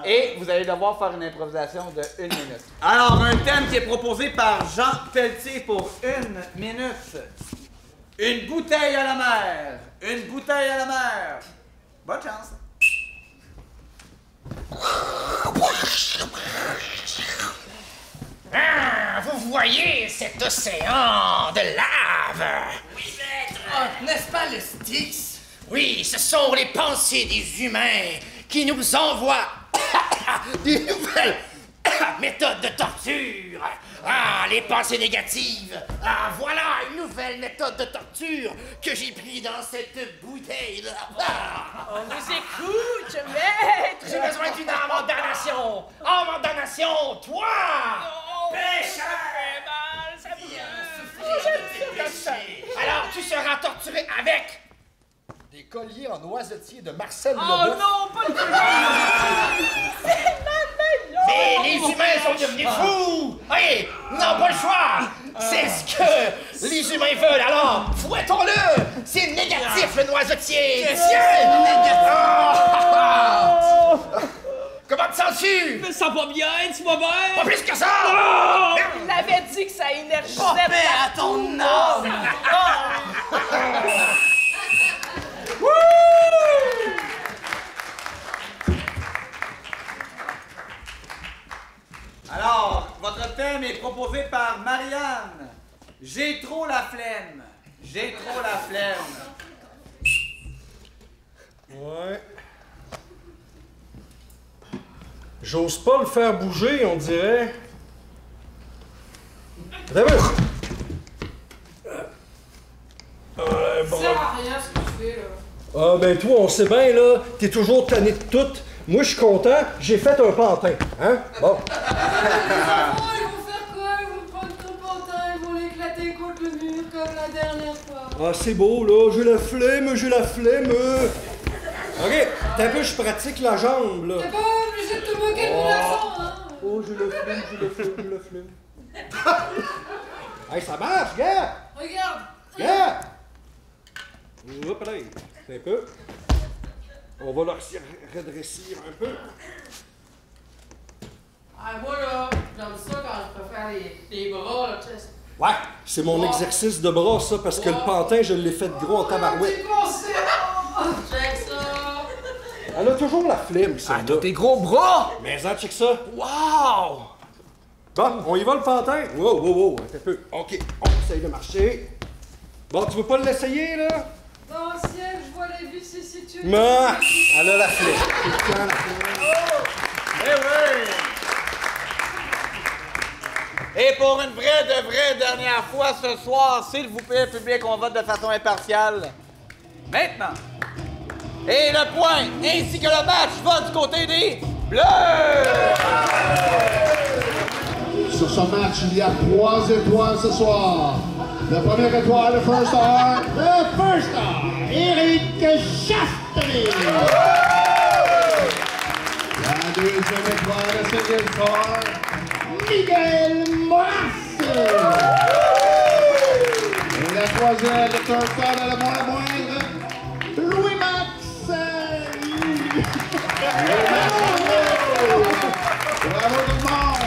Et vous allez devoir faire une improvisation de 1 minute. Alors, un thème qui est proposé par Jean Pelletier pour 1 minute. Une bouteille à la mer. Une bouteille à la mer. Bonne chance. Vous voyez cet océan de lave? Oui, maître! N'est-ce pas le Styx? Oui, ce sont les pensées des humains qui nous envoient des nouvelles méthodes de torture. Les pensées négatives. Voilà une nouvelle méthode de torture que j'ai pris dans cette bouteille. On nous écoute, maître! J'ai besoin d'une âme en damnation. Âme en damnation, toi! Pécheur! Ça Alors, tu seras torturé avec des colliers en noisetier de Marcel Oh Leboeuf. non, pas le collier! C'est ma Mais les humains sont devenus fous! Oui, non, pas le choix! C'est ce que les humains veulent, alors fouettons-le! C'est négatif, le noisetier! C'est négatif! Comment te sens-tu? Je me sens pas bien, tu vas bien? Pas plus que ça! Oh! Il avait dit que ça énergisait. Pas paix à ton âme! Alors, votre thème est proposé par Marianne. J'ai trop la flemme. J'ai trop la flemme. Ouais. J'ose pas le faire bouger, on dirait. T'as vu? Ça sert à rien ce que tu fais, là. Ah, ben toi, on sait bien, là, t'es toujours tanné de tout. Moi, je suis content, j'ai fait un pantin. Hein? Bon. Les enfants, ils vont faire quoi? Ils vont prendre ton pantin, ils vont l'éclater contre le mur comme la dernière fois. Ah, c'est beau, là, j'ai la flemme, j'ai la flemme. Ok, t'as vu, je pratique la jambe, là. T'es pas obligé de te moquer de mon accent, hein? Oh, j'ai la flemme, j'ai la flemme, j'ai la flemme. Hey, ça marche, gars! Regarde! Gars! Hop là, un peu. On va le redresser un peu. Ah, moi, là, j'aime ça quand je peux faire les bras, là, tu sais. Ouais, c'est mon exercice de bras, ça, parce que le pantin, je l'ai fait gros en tabarouette. Check ça! Elle a toujours la flemme, ça. Ah, t'as tes gros bras! Mais ça, check ça. Wow! Bon, on y va le pantin? Wow, un peu. OK, on essaye de marcher. Bon, tu veux pas l'essayer, là? Dans le ciel, je vois les vicissitudes. Mais elle a la flemme. Eh oui! Et pour une vraie dernière fois ce soir, s'il vous plaît, public, on vote de façon impartiale. Maintenant. Et le point, ainsi que le match, va du côté des Bleus! Sur ce match, il y a 3 étoiles ce soir. La première étoile, le first star, Éric Chastely. La deuxième étoile, le second star, Miguel Moras. Et la troisième, le third star, le moins moindre, Louis-Max. Bravo tout le monde!